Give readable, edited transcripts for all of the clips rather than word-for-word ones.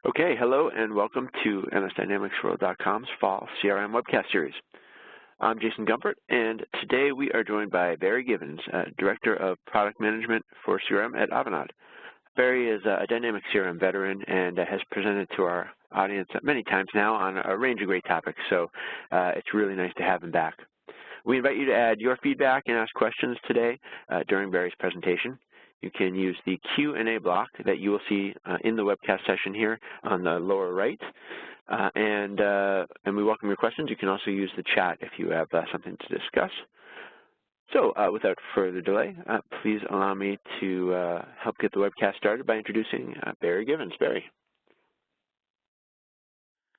Okay, hello and welcome to MSDynamicsWorld.com's Fall CRM webcast series. I'm Jason Gumpert, and today we are joined by Barry Gibbons, Director of Product Management for CRM at Avanade. Barry is a Dynamics CRM veteran and has presented to our audience many times now on a range of great topics, so it's really nice to have him back. We invite you to add your feedback and ask questions today during Barry's presentation. You can use the Q&A block that you will see in the webcast session here on the lower right. And we welcome your questions. You can also use the chat if you have something to discuss. So without further delay, please allow me to help get the webcast started by introducing Barry Gibbons. Barry.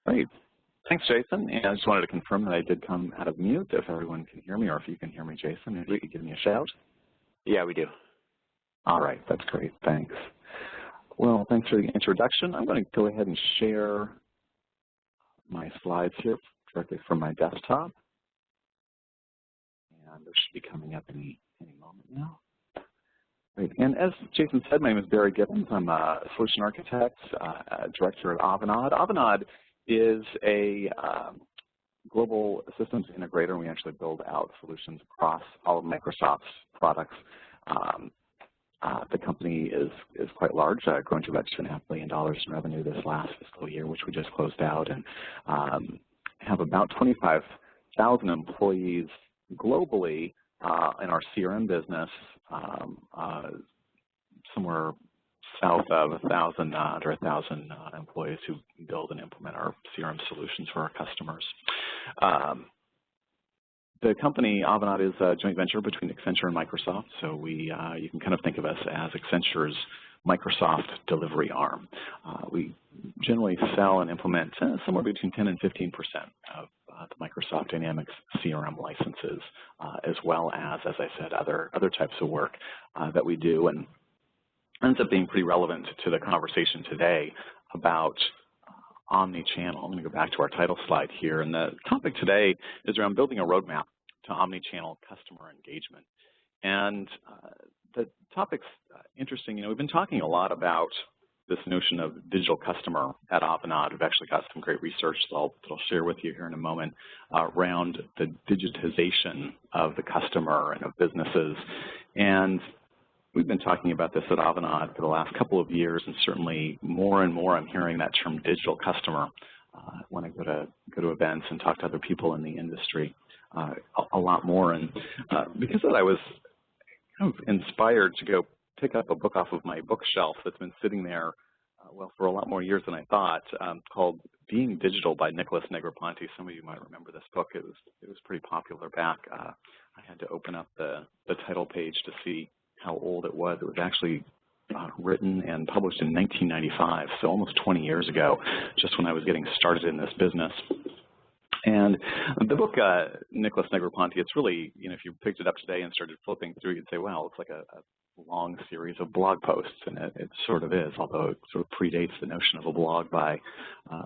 Great. Thanks, Jason. And I just wanted to confirm that I did come out of mute, if everyone can hear me, or if you can hear me, Jason, if you could give me a shout. Yeah, we do. All right, that's great, thanks. Well, thanks for the introduction. I'm going to go ahead and share my slides here directly from my desktop. And they should be coming up any moment now. Great. And as Jason said, my name is Barry Gibbons. I'm a solution architect, director at Avanade. Avanade is a global systems integrator. We actually build out solutions across all of Microsoft's products. The company is quite large, growing to about $2.5 billion in revenue this last fiscal year, which we just closed out, and have about 25,000 employees globally in our CRM business, somewhere south of 1,000, under 1,000 employees who build and implement our CRM solutions for our customers. The company, Avanade, is a joint venture between Accenture and Microsoft, so you can kind of think of us as Accenture's Microsoft delivery arm. We generally sell and implement somewhere between 10 and 15% of the Microsoft Dynamics CRM licenses, as well as I said, other types of work that we do, and ends up being pretty relevant to the conversation today about Omni-channel. I'm going to go back to our title slide here, and the topic today is around building a roadmap to Omni-channel customer engagement. And the topic's interesting. We've been talking a lot about this notion of digital customer at Avanade. We've actually got some great research that I'll share with you here in a moment around the digitization of the customer and of businesses. And we've been talking about this at Avanade for the last couple of years, and certainly more and more I'm hearing that term digital customer when I go to events and talk to other people in the industry a lot more. And because of that, I was kind of inspired to go pick up a book off of my bookshelf that's been sitting there well for a lot more years than I thought, called Being Digital by Nicholas Negroponte. Some of you might remember this book. It was pretty popular back. I had to open up the title page to see how old it was. It was actually written and published in 1995, so almost 20 years ago, just when I was getting started in this business. And the book, Nicholas Negroponte, it's really, if you picked it up today and started flipping through, you'd say, wow, it's like a long series of blog posts, and it sort of is, although it sort of predates the notion of a blog by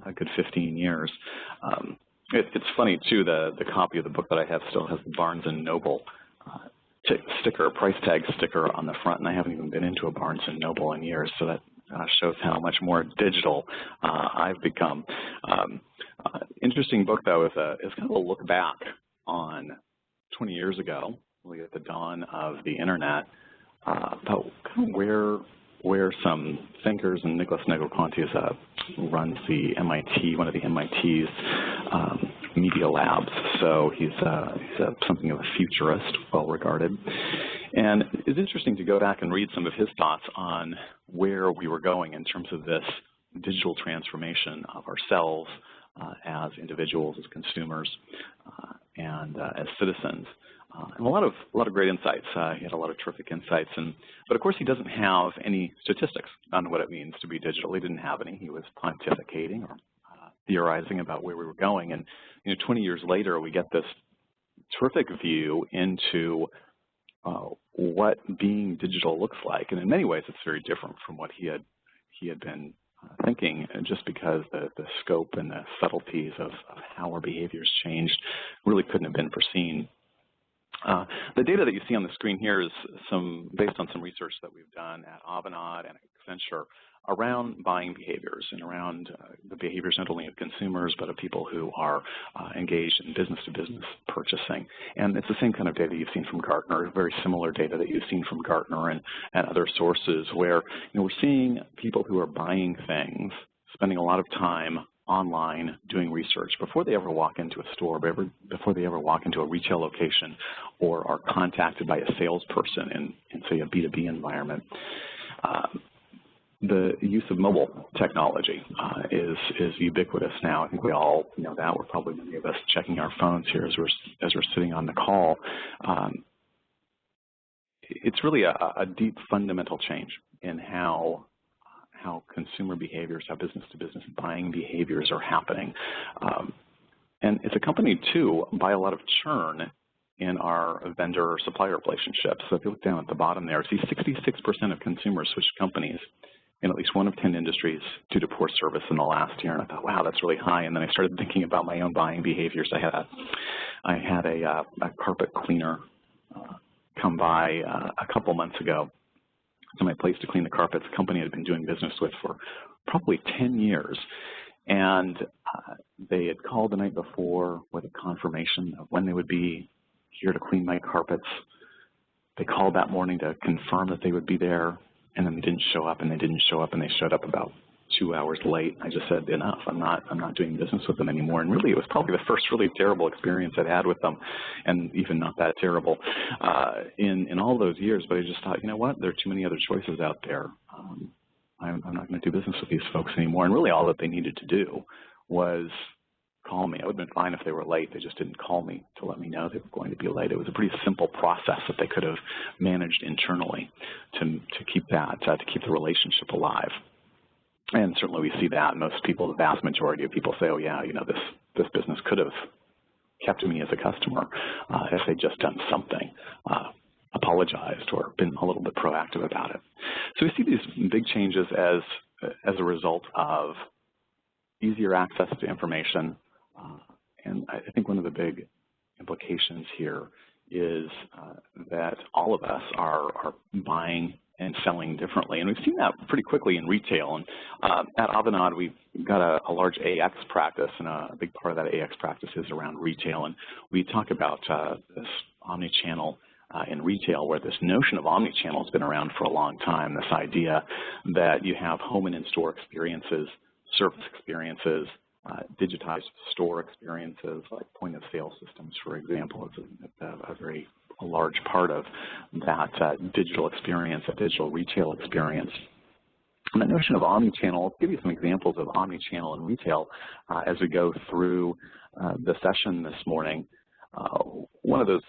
a good 15 years. It's funny, too, the copy of the book that I have still has the Barnes & Noble sticker, price tag sticker on the front, and I haven't even been into a Barnes & Noble in years, so that shows how much more digital I've become. Interesting book, though, is kind of a look back on 20 years ago, really at the dawn of the internet, about kind of where some thinkers, and Nicholas Negroponte runs the MIT, one of the MIT's media labs, so he's something of a futurist, well regarded. And it's interesting to go back and read some of his thoughts on where we were going in terms of this digital transformation of ourselves as individuals, as consumers, and as citizens. And a lot of great insights. He had a lot of terrific insights, but of course he doesn't have any statistics on what it means to be digital. He didn't have any. He was pontificating or theorizing about where we were going. And 20 years later, we get this terrific view into what being digital looks like. And in many ways, it's very different from what he had been thinking, just because the scope and the subtleties of how our behaviors changed really couldn't have been foreseen The data that you see on the screen here is based on some research that we've done at Avanade and Accenture around buying behaviors and around the behaviors not only of consumers but of people who are engaged in business-to-business purchasing. And it's the same kind of data you've seen from Gartner, very similar data that you've seen from Gartner and other sources where we're seeing people who are buying things, spending a lot of time online doing research before they ever walk into a store, before they ever walk into a retail location or are contacted by a salesperson in say, a B2B environment. The use of mobile technology is ubiquitous now. I think we all know that. We're probably many of us checking our phones here as we're sitting on the call. It's really a deep fundamental change in how consumer behaviors, how business-to-business buying behaviors are happening. And it's accompanied, too, by a lot of churn in our vendor-supplier relationships. So if you look down at the bottom there, see 66% of consumers switched companies in at least one of 10 industries due to poor service in the last year. And I thought, wow, that's really high. And then I started thinking about my own buying behaviors. I had a carpet cleaner come by a couple months ago to my place to clean the carpets, a company I'd been doing business with for probably 10 years. And they had called the night before with a confirmation of when they would be here to clean my carpets. They called that morning to confirm that they would be there, and then they didn't show up, and they didn't show up, and they showed up about 2 hours late. I just said, enough. I'm not doing business with them anymore. And really, it was probably the first really terrible experience I'd had with them, and even not that terrible in all those years. But I just thought, you know what? There are too many other choices out there. I'm not going to do business with these folks anymore. And really, all that they needed to do was call me. I would have been fine if they were late. They just didn't call me to let me know they were going to be late. It was a pretty simple process that they could have managed internally to keep the relationship alive. And certainly we see that. Most people, the vast majority of people say, oh, yeah, you know, this business could have kept me as a customer if they'd just done something, apologized or been a little bit proactive about it. So we see these big changes as a result of easier access to information. And I think one of the big implications here is that all of us are buying and selling differently. And we've seen that pretty quickly in retail. And at Avanade, we've got a large AX practice, and a big part of that AX practice is around retail. And we talk about this omni-channel in retail, where this notion of omni-channel has been around for a long time, this idea that you have home and in-store experiences, service experiences, digitized store experiences like point-of-sale systems, for example. It's a large part of that digital experience, a digital retail experience. And the notion of omni-channel, I'll give you some examples of omni-channel in retail as we go through the session this morning. One of those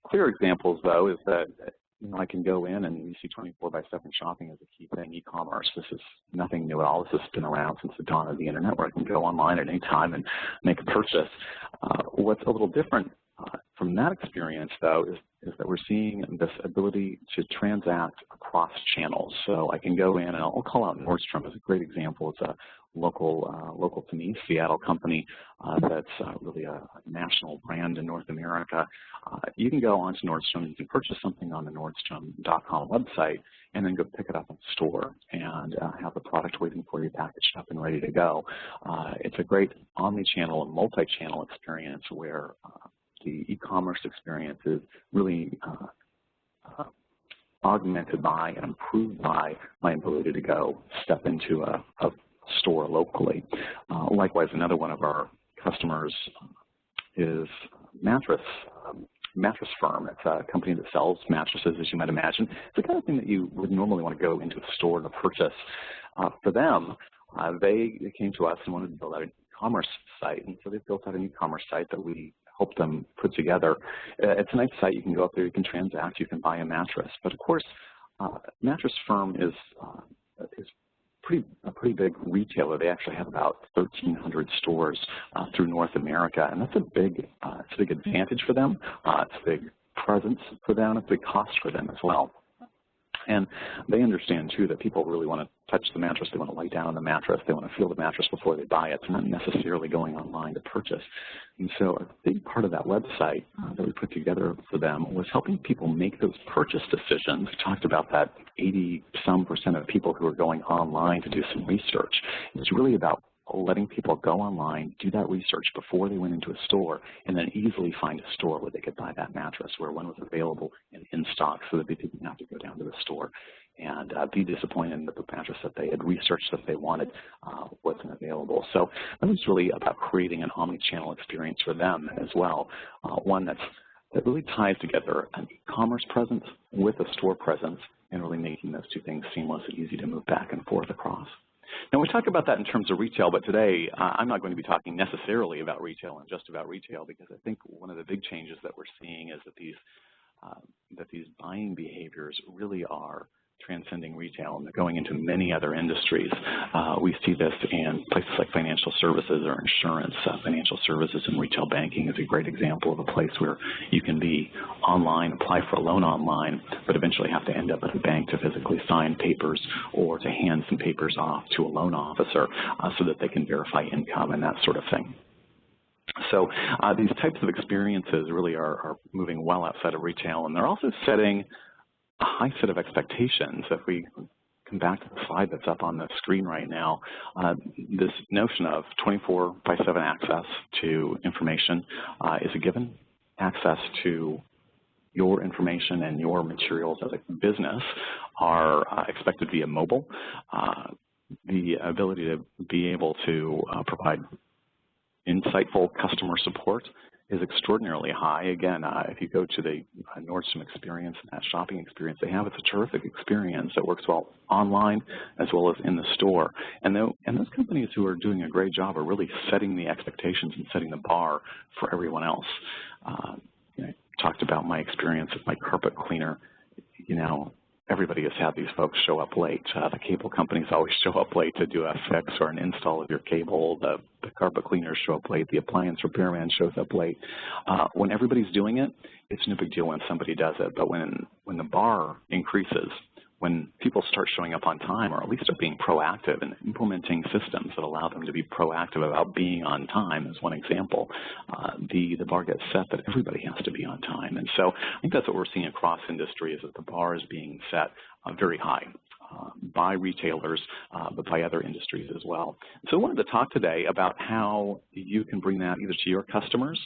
clear examples, though, is that I can go in and you see 24/7 shopping as a key thing. E-commerce, this is nothing new at all. This has been around since the dawn of the internet, where I can go online at any time and make a purchase. What's a little different from that experience, though, is that we're seeing this ability to transact across channels. So I can go in, and I'll call out Nordstrom as a great example. It's a local to me, Seattle company that's really a national brand in North America. You can go onto Nordstrom, you can purchase something on the Nordstrom.com website, and then go pick it up in store and have the product waiting for you, packaged up and ready to go. It's a great omni-channel and multi-channel experience where the e-commerce experience is really augmented by and improved by my ability to go step into a store locally. Likewise, another one of our customers is Mattress Firm. It's a company that sells mattresses, as you might imagine. It's the kind of thing that you would normally want to go into a store to purchase. For them, they came to us and wanted to build out an e-commerce site, and so they built out an e-commerce site that we helped them put together. It's a nice site. You can go up there, you can transact, you can buy a mattress. But of course, Mattress Firm is a pretty big retailer. They actually have about 1,300 stores through North America, and that's a big advantage for them. It's a big presence for them. It's a big cost for them as well. And they understand, too, that people really want to touch the mattress. They want to lie down on the mattress. They want to feel the mattress before they buy it. They're not necessarily going online to purchase. And so a big part of that website that we put together for them was helping people make those purchase decisions. We talked about that 80-some% of people who are going online to do some research. It's really about letting people go online, do that research before they went into a store, and then easily find a store where they could buy that mattress, where one was available and in stock, so that they didn't have to go down to the store and be disappointed that the mattress that they had researched that they wanted wasn't available. So that was really about creating an omni-channel experience for them as well, one that really ties together an e-commerce presence with a store presence and really making those two things seamless and easy to move back and forth across. Now, we talk about that in terms of retail, but today I'm not going to be talking necessarily about retail and just about retail, because I think one of the big changes that we're seeing is that these buying behaviors really are transcending retail, and they're going into many other industries. We see this in places like financial services or insurance. Financial services and retail banking is a great example of a place where you can be online, apply for a loan online, but eventually have to end up at a bank to physically sign papers or to hand some papers off to a loan officer so that they can verify income and that sort of thing. So these types of experiences really are moving well outside of retail, and they're also setting a high set of expectations. If we come back to the slide that's up on the screen right now, this notion of 24/7 access to information is a given. Access to your information and your materials as a business are expected via mobile. The ability to be able to provide insightful customer support is extraordinarily high. Again, if you go to the Nordstrom experience and that shopping experience they have, it's a terrific experience that works well online as well as in the store. And those companies who are doing a great job are really setting the expectations and setting the bar for everyone else. I talked about my experience with my carpet cleaner. Everybody has had these folks show up late. The cable companies always show up late to do a fix or an install of your cable. The carpet cleaners show up late. The appliance repairman shows up late. When everybody's doing it, it's no big deal when somebody does it. But when the bar increases, when people start showing up on time, or at least are being proactive and implementing systems that allow them to be proactive about being on time, as one example, the bar gets set that everybody has to be on time. And so I think that's what we're seeing across industry, is that the bar is being set very high by retailers, but by other industries as well. So I wanted to talk today about how you can bring that either to your customers,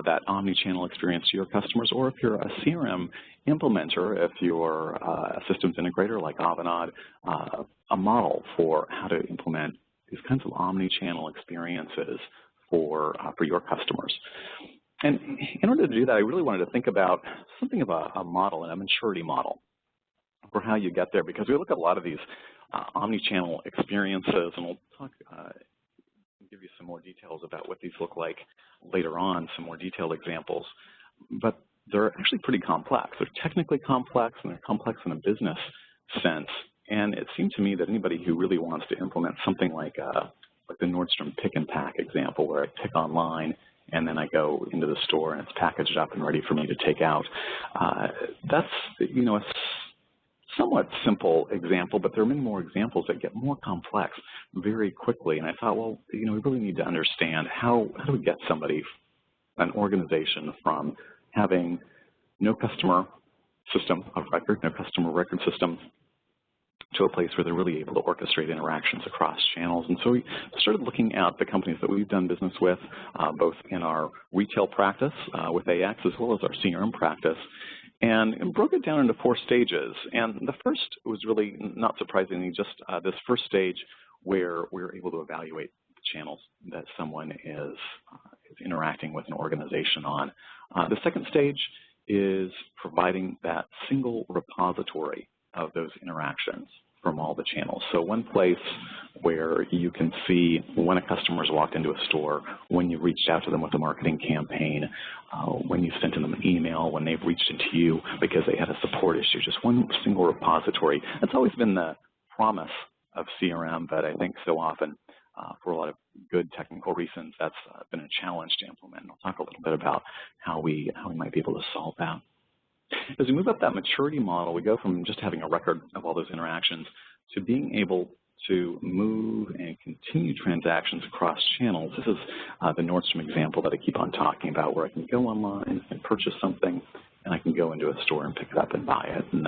that omni-channel experience to your customers, or if you're a CRM implementer, if you're a systems integrator like Avanade, a model for how to implement these kinds of omni-channel experiences for your customers. And in order to do that, I really wanted to think about something of a model, and a maturity model for how you get there, because we look at a lot of these omni-channel experiences, and we'll talk, give you some more details about what these look like later on, some more detailed examples. But they're actually pretty complex. They're technically complex, and they're complex in a business sense. And it seemed to me that anybody who really wants to implement something like the Nordstrom pick and pack example, where I pick online and then I go into the store and it's packaged up and ready for me to take out, that's a somewhat simple example, but there are many more examples that get more complex very quickly. And I thought, well, we really need to understand how do we get somebody, an organization, from having no customer system of record, no customer record system, to a place where they're really able to orchestrate interactions across channels. And so we started looking at the companies that we've done business with, both in our retail practice with AX as well as our CRM practice, and broke it down into 4 stages. And the first was really, not surprisingly, just this first stage where we're able to evaluate the channels that someone is interacting with an organization on. The second stage is providing that single repository of those interactions from all the channels. So one place where you can see when a customer's walked into a store, when you reached out to them with a marketing campaign, when you sent them an email, when they've reached into you because they had a support issue, just one single repository. That's always been the promise of CRM, but I think so often for a lot of good technical reasons, that's been a challenge to implement. And I'll talk a little bit about how we might be able to solve that. As we move up that maturity model, we go from just having a record of all those interactions to being able to move and continue transactions across channels. This is the Nordstrom example that I keep on talking about, where I can go online and purchase something, and I can go into a store and pick it up and buy it, and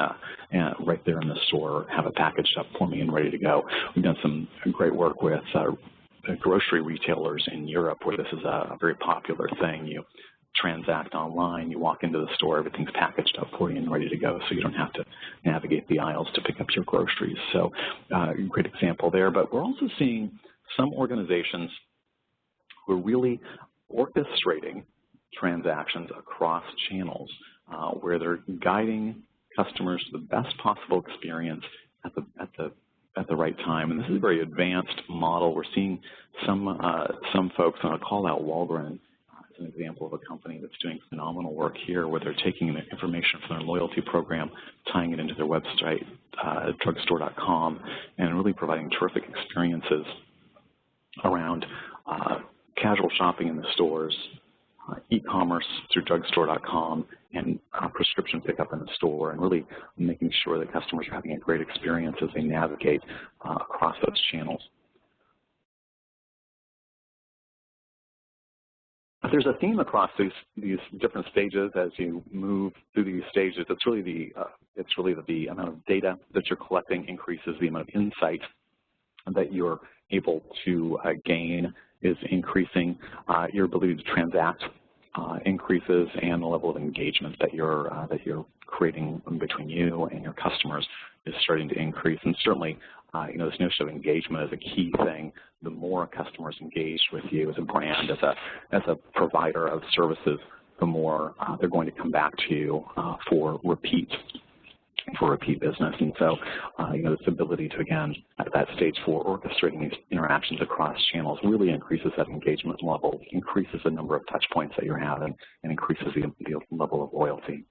right there in the store have it packaged up for me and ready to go. We've done some great work with grocery retailers in Europe, where this is a very popular thing. You transact online, you walk into the store, everything's packaged up for you and ready to go, so you don't have to navigate the aisles to pick up your groceries. So great example there. But we're also seeing some organizations who are really orchestrating transactions across channels, where they're guiding customers to the best possible experience at the right time. And this is a very advanced model. We're seeing some folks, and I'll call out Walgreens as an example of a company that's doing phenomenal work here, where they're taking the information from their loyalty program, tying it into their website, drugstore.com, and really providing terrific experiences around casual shopping in the stores, e-commerce through drugstore.com, and prescription pickup in the store, and really making sure that customers are having a great experience as they navigate across those channels. There's a theme across these different stages as you move through these stages. It's really the amount of data that you're collecting increases, the amount of insight that you're able to gain is increasing, your ability to transact increases, and the level of engagement that you're creating between you and your customers is starting to increase. And certainly, this notion of engagement is a key thing. The more customers engage with you as a brand, as a provider of services, the more they're going to come back to you for repeat business. And so, this ability to, again, at that stage 4, orchestrating these interactions across channels really increases that engagement level, increases the number of touch points that you're having, and increases the level of loyalty.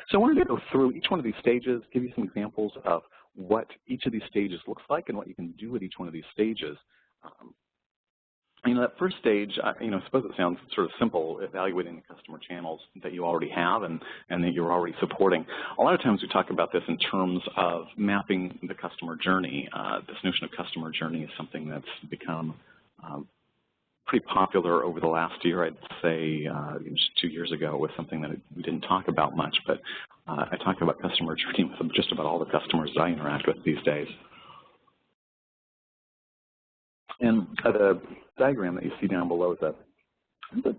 So I wanted to go through each one of these stages, give you some examples of what each of these stages looks like and what you can do with each one of these stages. That first stage, I suppose it sounds sort of simple, evaluating the customer channels that you already have and that you're already supporting. A lot of times we talk about this in terms of mapping the customer journey. This notion of customer journey is something that's become pretty popular over the last year. I'd say just 2 years ago was something that we didn't talk about much, but I talk about customer journey with just about all the customers that I interact with these days. And the diagram that you see down below is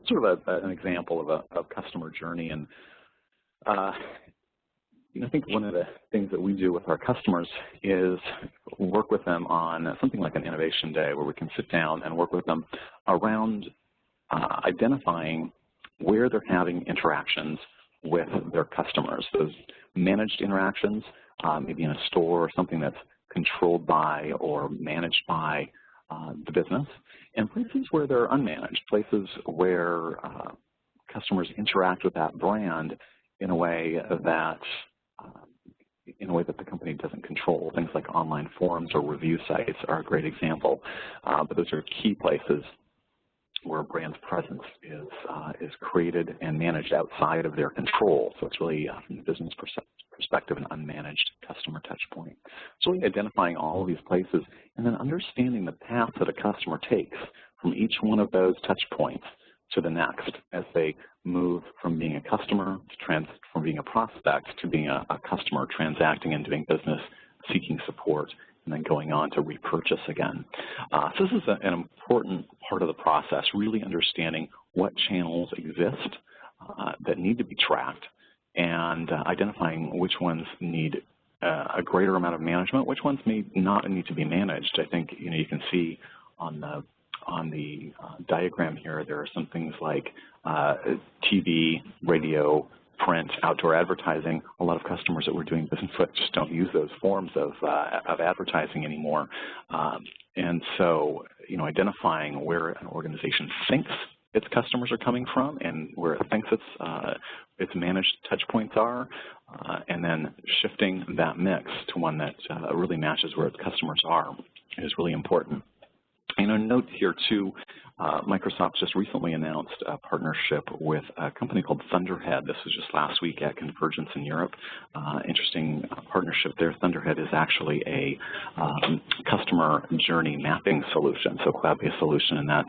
sort of an example of a customer journey. And I think one of the things that we do with our customers is work with them on something like an innovation day, where we can sit down and work with them around identifying where they're having interactions with their customers. Those managed interactions, maybe in a store or something that's controlled by or managed by the business, and places where they're unmanaged, places where customers interact with that brand in a way that the company doesn't control. Things like online forums or review sites are a great example, but those are key places where a brand's presence is created and managed outside of their control. So it's really, from the business perspective, an unmanaged customer touch point. So really identifying all of these places and then understanding the path that a customer takes from each one of those touch points to the next, as they move from being a customer from being a prospect to being a customer, transacting and doing business, seeking support, and then going on to repurchase again. So this is an important part of the process, really understanding what channels exist that need to be tracked, and identifying which ones need a greater amount of management, which ones may not need to be managed. I think you can see on the diagram here, there are some things like TV, radio, print, outdoor advertising. A lot of customers that we're doing business with just don't use those forms of advertising anymore. And so, identifying where an organization thinks its customers are coming from and where it thinks its managed touch points are, and then shifting that mix to one that really matches where its customers are is really important. And a note here too, Microsoft just recently announced a partnership with a company called Thunderhead. This was just last week at Convergence in Europe. Interesting partnership there. Thunderhead is actually a customer journey mapping solution, so cloud-based solution, and that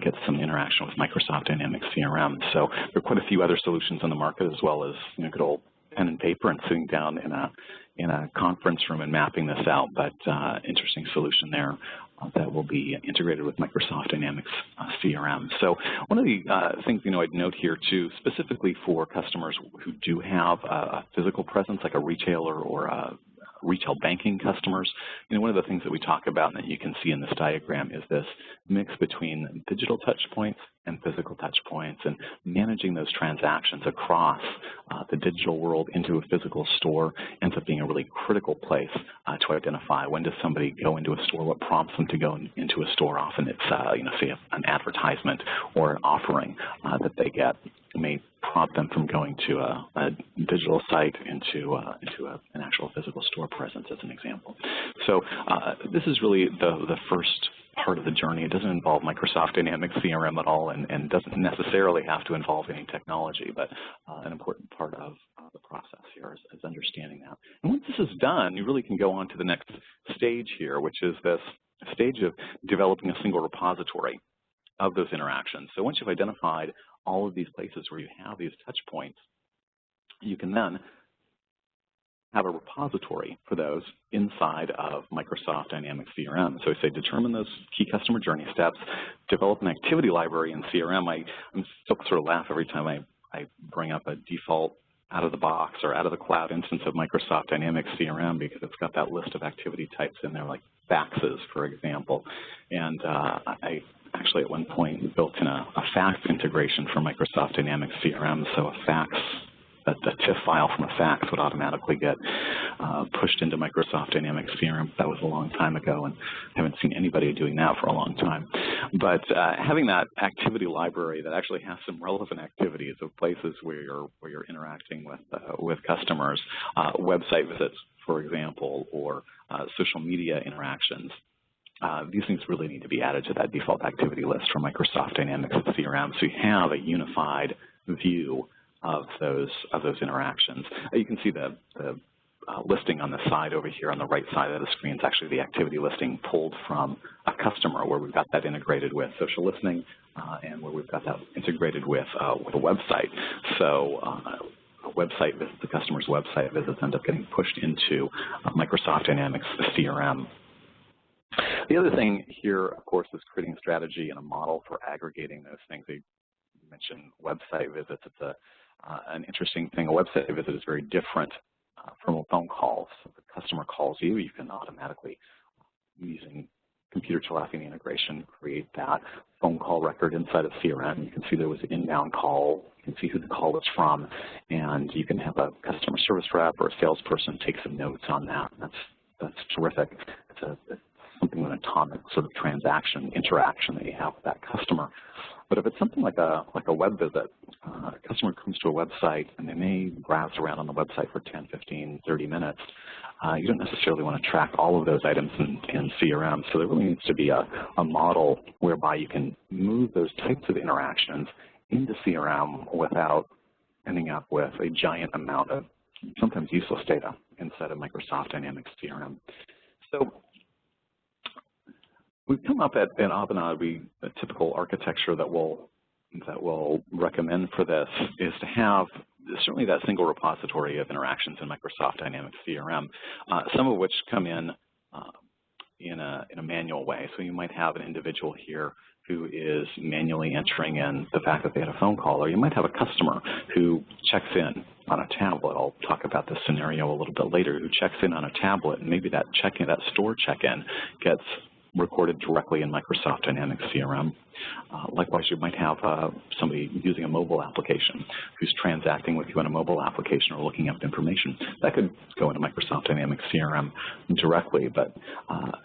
gets some interaction with Microsoft Dynamics CRM. So there are quite a few other solutions on the market, as well as good old pen and paper and sitting down in a conference room and mapping this out, but interesting solution there that will be integrated with Microsoft Dynamics CRM. So one of the things I'd note here too, specifically for customers who do have a physical presence, like a retailer or retail banking customers, one of the things that we talk about and that you can see in this diagram is this mix between digital touch points and physical touch points, and managing those transactions across the digital world into a physical store ends up being a really critical place to identify when does somebody go into a store, what prompts them to go into a store. Often it's say an advertisement or an offering that they get may prompt them from going to a digital site into an actual physical store presence, as an example. So this is really the first part of the journey. It doesn't involve Microsoft Dynamics CRM at all, and doesn't necessarily have to involve any technology, but an important part of the process here is understanding that. And once this is done, you really can go on to the next stage here, which is this stage of developing a single repository of those interactions. So once you've identified all of these places where you have these touch points, you can then have a repository for those inside of Microsoft Dynamics CRM. So we say determine those key customer journey steps, develop an activity library in CRM. I still sort of laugh every time I bring up a default out of the box or out of the cloud instance of Microsoft Dynamics CRM, because it's got that list of activity types in there, like faxes, for example. And I actually at one point built in a fax integration for Microsoft Dynamics CRM, so a fax, a TIFF file from a fax would automatically get pushed into Microsoft Dynamics CRM. That was a long time ago, and I haven't seen anybody doing that for a long time. But having that activity library that actually has some relevant activities of places where you're interacting with customers, website visits, for example, or social media interactions. These things really need to be added to that default activity list for Microsoft Dynamics CRM, so you have a unified view of those interactions. You can see the listing on the side over here on the right side of the screen. It's actually the activity listing pulled from a customer, where we've got that integrated with social listening and where we've got that integrated with a website. So a website visit, the customer's website visits end up getting pushed into Microsoft Dynamics CRM. The other thing here, of course, is creating a strategy and a model for aggregating those things. You mentioned website visits. It's an interesting thing. A website visit is very different from a phone call. So if the customer calls you, you can automatically, using computer telephony integration, create that phone call record inside of CRM. You can see there was an inbound call. You can see who the call was from, and you can have a customer service rep or a salesperson take some notes on that. That's terrific. It's something of an atomic sort of transaction interaction that you have with that customer. But if it's something like a web visit, a customer comes to a website and they may browse around on the website for 10, 15, 30 minutes. You don't necessarily want to track all of those items in CRM, so there really needs to be a model whereby you can move those types of interactions into CRM without ending up with a giant amount of sometimes useless data inside of Microsoft Dynamics CRM. So we've come up at Avanade, a typical architecture that we'll recommend for this is to have certainly that single repository of interactions in Microsoft Dynamics CRM, some of which come in a manual way. So you might have an individual here who is manually entering in the fact that they had a phone call, or you might have a customer who checks in on a tablet. I'll talk about this scenario a little bit later, who checks in on a tablet, and maybe that check-in, that store check-in gets recorded directly in Microsoft Dynamics CRM. Likewise, you might have somebody using a mobile application who's transacting with you on a mobile application or looking up information. That could go into Microsoft Dynamics CRM directly, but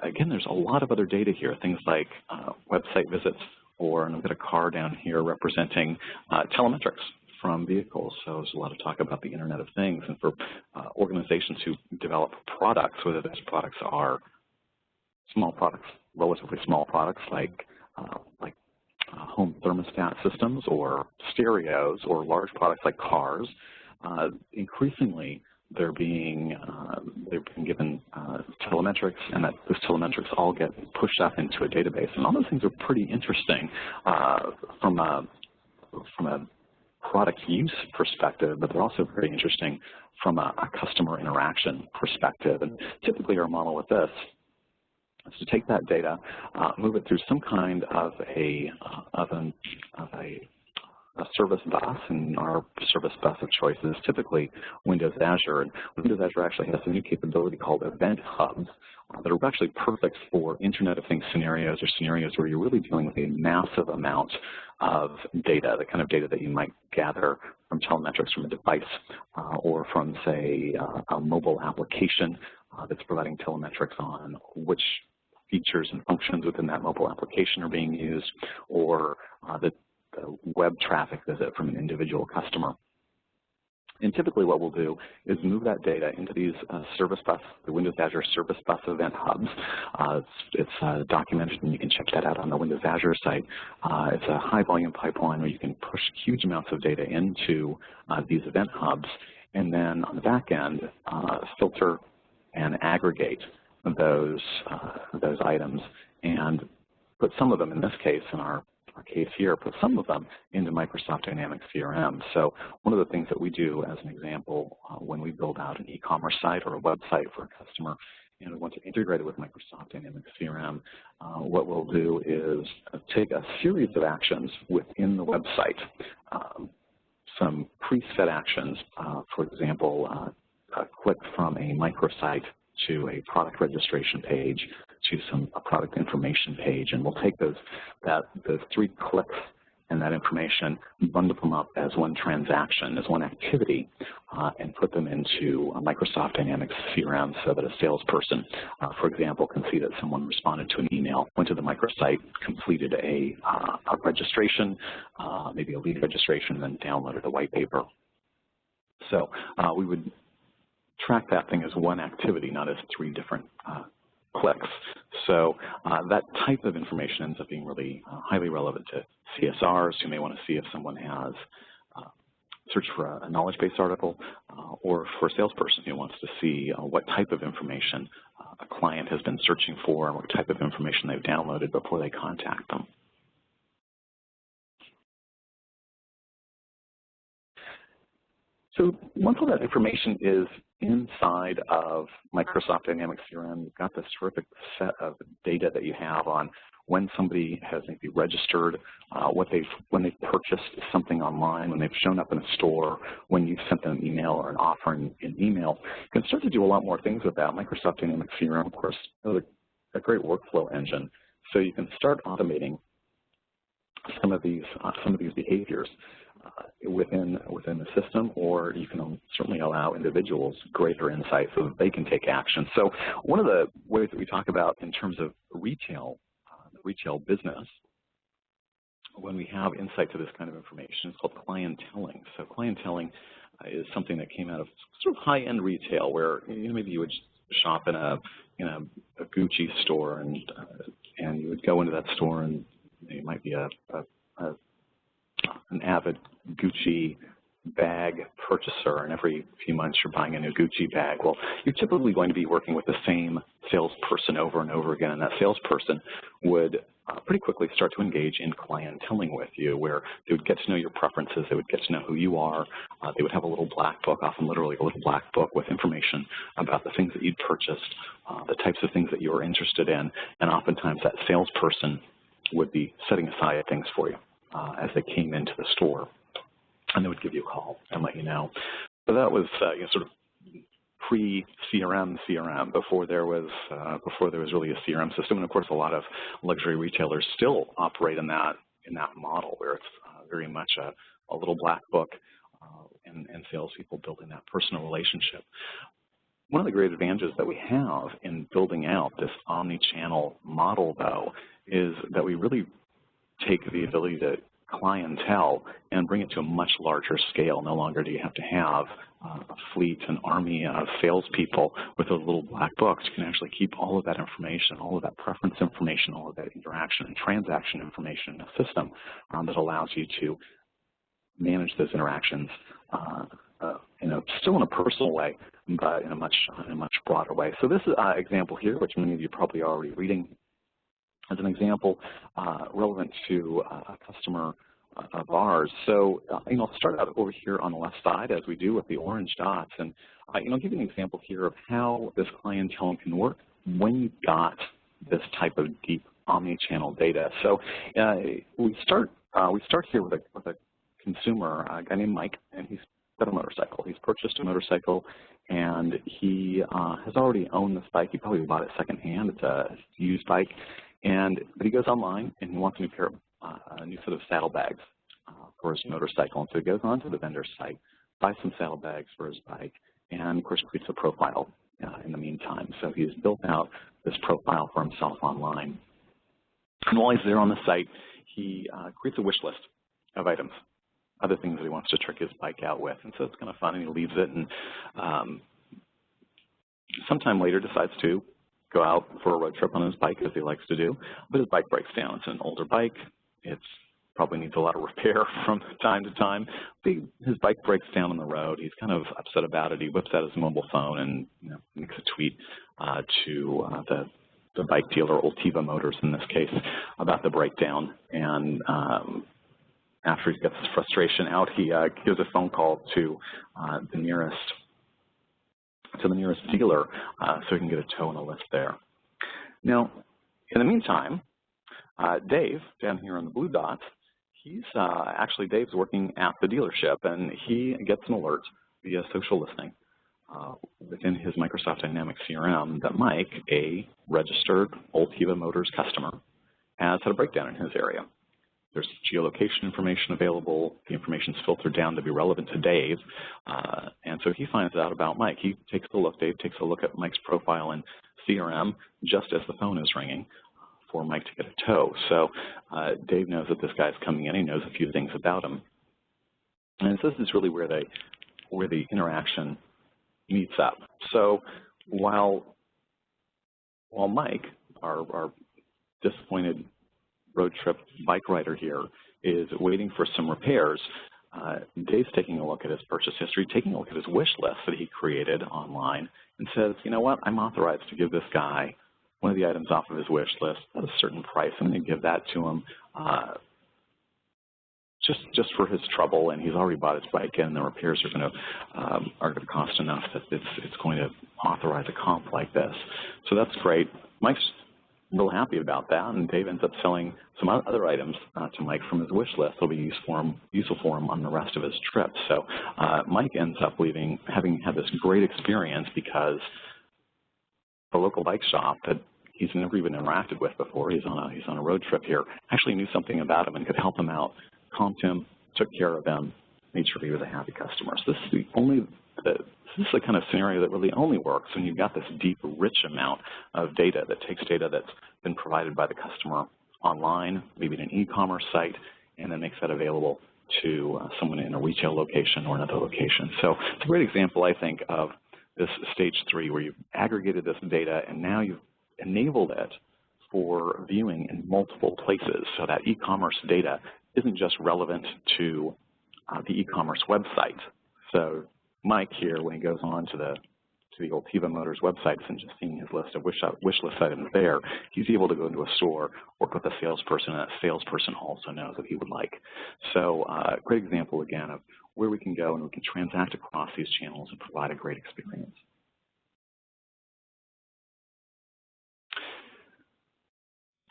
again, there's a lot of other data here, things like website visits, or, and I've got a car down here representing telemetrics from vehicles. So there's a lot of talk about the Internet of Things, and for organizations who develop products, whether those products are small products relatively small products like home thermostat systems or stereos, or large products like cars, increasingly they're being given telemetrics, and that those telemetrics all get pushed up into a database. And all those things are pretty interesting from a product use perspective, but they're also very interesting from a customer interaction perspective. And typically our model with this is to take that data, move it through some kind of a service bus, and our service bus of choice is typically Windows Azure. And Windows Azure actually has a new capability called event hubs that are actually perfect for Internet of Things scenarios, or scenarios where you're really dealing with a massive amount of data, the kind of data that you might gather from telemetrics from a device or from, say, a mobile application that's providing telemetrics on which features and functions within that mobile application are being used, or the web traffic visit from an individual customer. And typically what we'll do is move that data into these service bus, the Windows Azure Service Bus Event Hubs. It's documented, and you can check that out on the Windows Azure site. It's a high volume pipeline where you can push huge amounts of data into these event hubs, and then on the back end, filter and aggregate those items, and put some of them, in this case, in our case here, put some of them into Microsoft Dynamics CRM. So one of the things that we do, as an example, when we build out an e-commerce site or a website for a customer and we want to integrate it with Microsoft Dynamics CRM, what we'll do is take a series of actions within the website, some preset actions, for example, a click from a microsite to a product registration page, to a product information page, and we'll take those 3 clicks and that information, bundle them up as one transaction, as one activity, and put them into Microsoft Dynamics CRM so that a salesperson, for example, can see that someone responded to an email, went to the microsite, completed a registration, maybe a lead registration, and then downloaded a white paper. So we would track that thing as one activity, not as 3 different clicks. So that type of information ends up being really highly relevant to CSRs who may want to see if someone has searched for a knowledge base article, or for a salesperson who wants to see what type of information a client has been searching for and what type of information they've downloaded before they contact them. So once all that information is inside of Microsoft Dynamics CRM, you've got this terrific set of data that you have on when somebody has maybe registered, when they've purchased something online, when they've shown up in a store, when you've sent them an email or an offer in email. You can start to do a lot more things with that. Microsoft Dynamics CRM, of course, is a great workflow engine. So you can start automating some of these behaviors within the system, or you can certainly allow individuals greater insight so that they can take action. So one of the ways that we talk about in terms of retail, the retail business, when we have insight to this kind of information, it's called clienteling. So clienteling is something that came out of sort of high-end retail, where maybe you would shop in a Gucci store, and you would go into that store, and you might be an avid Gucci bag purchaser, and every few months you're buying a new Gucci bag. Well, you're typically going to be working with the same salesperson over and over again, and that salesperson would pretty quickly start to engage in clienteling with you, where they would get to know your preferences, they would get to know who you are, they would have a little black book, often literally a little black book with information about the things that you'd purchased, the types of things that you were interested in, and oftentimes that salesperson would be setting aside things for you as they came into the store, and they would give you a call and let you know. So that was sort of pre-CRM, before there was really a CRM system. And of course, a lot of luxury retailers still operate in that model, where it's very much a little black book and salespeople building that personal relationship. One of the great advantages that we have in building out this omni-channel model, though, is that we really take the ability to clientele and bring it to a much larger scale. No longer do you have to have a fleet, an army of salespeople with those little black books. You can actually keep all of that information, all of that preference information, all of that interaction and transaction information in a system that allows you to manage those interactions still in a personal way, but in a much broader way. So this example here, which many of you probably are already reading, as an example relevant to a customer of ours. So, I'll start out over here on the left side, as we do with the orange dots, and give you an example here of how this clientele can work when you've got this type of deep omni-channel data. So, we start here with a consumer, a guy named Mike, and he's got a motorcycle. He's purchased a motorcycle, and he has already owned this bike. He probably bought it secondhand. It's a used bike. But he goes online and he wants a new set of saddlebags for his motorcycle. And so he goes onto the vendor's site, buys some saddlebags for his bike, and of course creates a profile in the meantime. So he's built out this profile for himself online. And while he's there on the site, he creates a wish list of items, other things that he wants to trick his bike out with. And so it's kind of fun, and he leaves it, and sometime later decides to go out for a road trip on his bike, as he likes to do, but his bike breaks down. It's an older bike. It probably needs a lot of repair from time to time. His bike breaks down on the road. He's kind of upset about it. He whips out his mobile phone and makes a tweet to the bike dealer, Ultiva Motors in this case, about the breakdown. And after he gets his frustration out, he gives a phone call to the nearest dealer so he can get a tow and a lift there. Now, in the meantime, Dave, down here on the blue dots, Dave's working at the dealership, and he gets an alert via social listening within his Microsoft Dynamics CRM that Mike, a registered Ultiva Motors customer, has had a breakdown in his area. There's geolocation information available. The information's filtered down to be relevant to Dave. And so he finds out about Mike. Dave takes a look at Mike's profile in CRM just as the phone is ringing for Mike to get a tow. So Dave knows that this guy's coming in. He knows a few things about him. And so this is really where the interaction meets up. So while Mike, our disappointed road trip bike rider here, is waiting for some repairs, Dave's taking a look at his purchase history, taking a look at his wish list that he created online, and says, you know what, I'm authorized to give this guy one of the items off of his wish list at a certain price. I'm going to give that to him just for his trouble, and he's already bought his bike, and the repairs are going to cost enough that it's going to authorize a comp like this. So that's great. Mike's real happy about that, and Dave ends up selling some other items to Mike from his wish list that'll be useful for him on the rest of his trip. So Mike ends up leaving, having had this great experience, because the local bike shop that he's never even interacted with before, he's on a road trip here, actually knew something about him and could help him out, comped him, took care of him, made sure he was a happy customer. So this is the kind of scenario that really only works when you've got this deep, rich amount of data that takes data that's been provided by the customer online, maybe in an e-commerce site, and then makes that available to someone in a retail location or another location. So it's a great example, I think, of this stage 3, where you've aggregated this data and now you've enabled it for viewing in multiple places. So that e-commerce data isn't just relevant to the e-commerce website. So Mike here, when he goes on to the Ultiva Motors websites and just seeing his list of wish list items there, he's able to go into a store, work with a salesperson, and that salesperson also knows what he would like. So great example, again, of where we can go and we can transact across these channels and provide a great experience.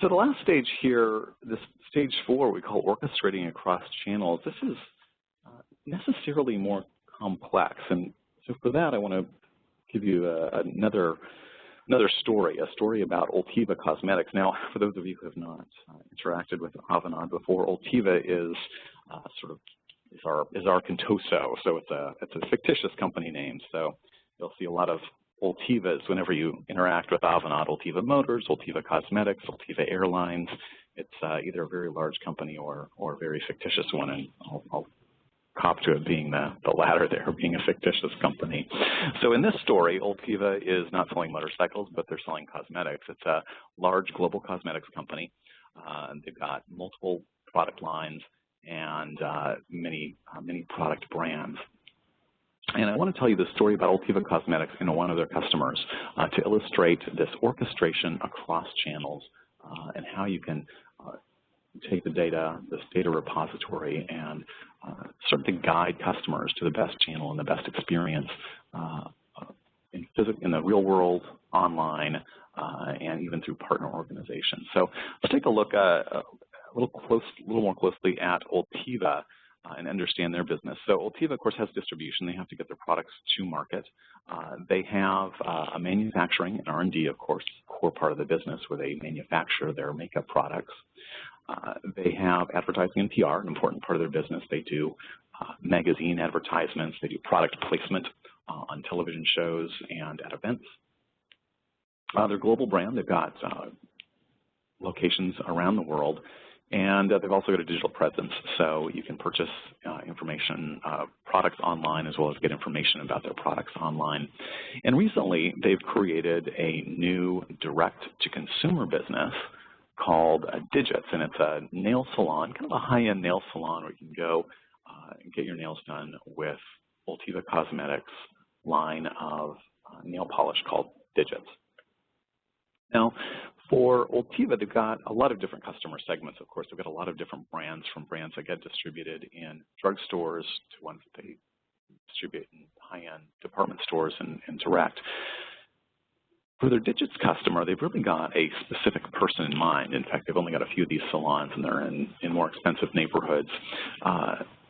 So the last stage here, this stage 4, we call orchestrating across channels. This is necessarily more complex, and so for that I want to give you another story, a story about Ultiva Cosmetics. Now, for those of you who have not interacted with Avanade before, Ultiva is our Contoso, so it's a fictitious company name. So you'll see a lot of Ultivas whenever you interact with Avanade. Ultiva Motors, Ultiva Cosmetics, Ultiva Airlines. It's either a very large company or a very fictitious one, and I'll cop to it being the latter there, being a fictitious company. So in this story, Ultiva is not selling motorcycles, but they're selling cosmetics. It's a large global cosmetics company. They've got multiple product lines and many product brands. And I want to tell you the story about Ultiva Cosmetics and one of their customers to illustrate this orchestration across channels and how you can take the data, this data repository, and start to guide customers to the best channel and the best experience in the real world, online, and even through partner organizations. So let's take a look a little more closely at Ultiva and understand their business. So Ultiva, of course, has distribution. They have to get their products to market. They have a manufacturing and R&D, of course, core part of the business where they manufacture their makeup products. They have advertising and PR, an important part of their business. They do magazine advertisements. They do product placement on television shows and at events. They're a global brand. They've got locations around the world. And they've also got a digital presence, so you can purchase information, products online, as well as get information about their products online. And recently, they've created a new direct-to-consumer business called Digits, and it's a nail salon, kind of a high-end nail salon where you can go and get your nails done with Ultiva Cosmetics line of nail polish called Digits. Now, for Ultiva, they've got a lot of different customer segments, of course. They've got a lot of different brands, from brands that get distributed in drugstores to ones that they distribute in high-end department stores and direct. For their Digits customer, they've really got a specific person in mind. In fact, they've only got a few of these salons, and they're in more expensive neighborhoods.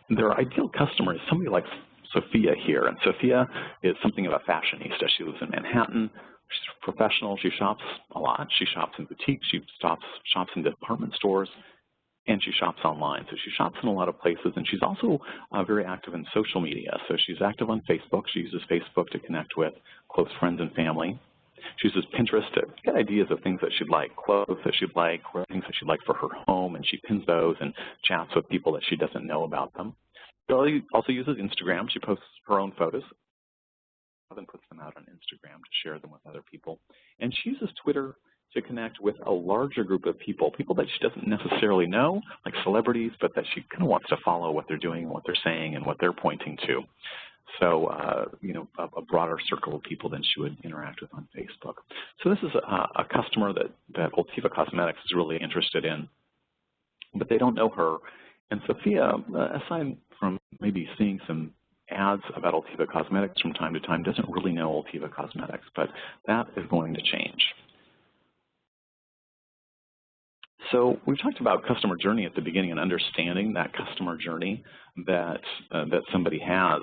Their ideal customer is somebody like Sophia here, and Sophia is something of a fashionista. She lives in Manhattan. She's professional. She shops a lot. She shops in boutiques. She shops in department stores, and she shops online. So she shops in a lot of places, and she's also very active in social media. So she's active on Facebook. She uses Facebook to connect with close friends and family. She uses Pinterest to get ideas of things that she'd like, clothes that she'd like, or things that she'd like for her home, and she pins those and chats with people that she doesn't know about them. She also uses Instagram. She posts her own photos and puts them out on Instagram to share them with other people. And she uses Twitter to connect with a larger group of people that she doesn't necessarily know, like celebrities, but that she kind of wants to follow what they're doing, what they're saying, and what they're pointing to. So, a broader circle of people than she would interact with on Facebook. So this is a customer that Ultiva Cosmetics is really interested in, but they don't know her. And Sophia, aside from maybe seeing some ads about Ultiva Cosmetics from time to time, doesn't really know Ultiva Cosmetics, but that is going to change. So we've talked about customer journey at the beginning and understanding that customer journey that somebody has.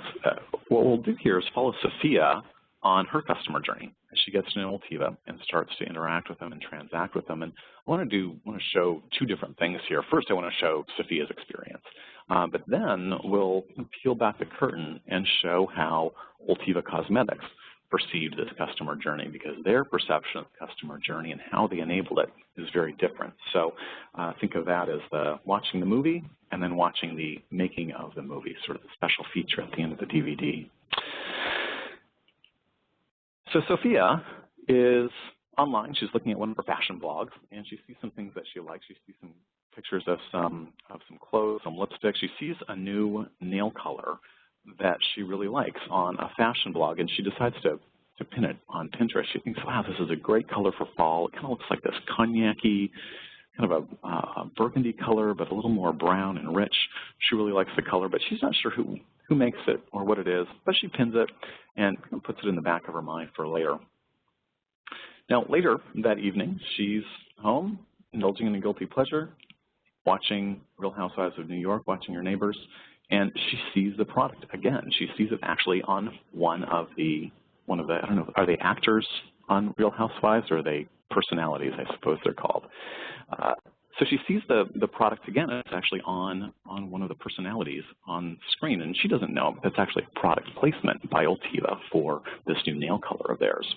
What we'll do here is follow Sophia on her customer journey as she gets to know Ultiva and starts to interact with them and transact with them. And I want to show two different things here. First, I want to show Sophia's experience, but then we'll peel back the curtain and show how Ultiva Cosmetics perceived this customer journey, because their perception of the customer journey and how they enabled it is very different. So think of that as watching the movie and then watching the making of the movie, sort of a special feature at the end of the DVD. So Sophia is online. She's looking at one of her fashion blogs, and she sees some things that she likes. She sees some pictures of some clothes, some lipstick. She sees a new nail color that she really likes on a fashion blog, and she decides to pin it on Pinterest. She thinks, wow, this is a great color for fall. It kind of looks like this cognac-y, kind of a burgundy color, but a little more brown and rich. She really likes the color, but she's not sure who makes it or what it is, but she pins it and puts it in the back of her mind for later. Now, later that evening, she's home, indulging in a guilty pleasure, watching Real Housewives of New York, watching her neighbors, and she sees the product again. She sees it actually on one of the, I don't know, are they actors on Real Housewives, or are they personalities, I suppose they're called. So she sees the product again, and it's actually on one of the personalities on screen, and she doesn't know, but that's actually a product placement by Ultiva for this new nail color of theirs.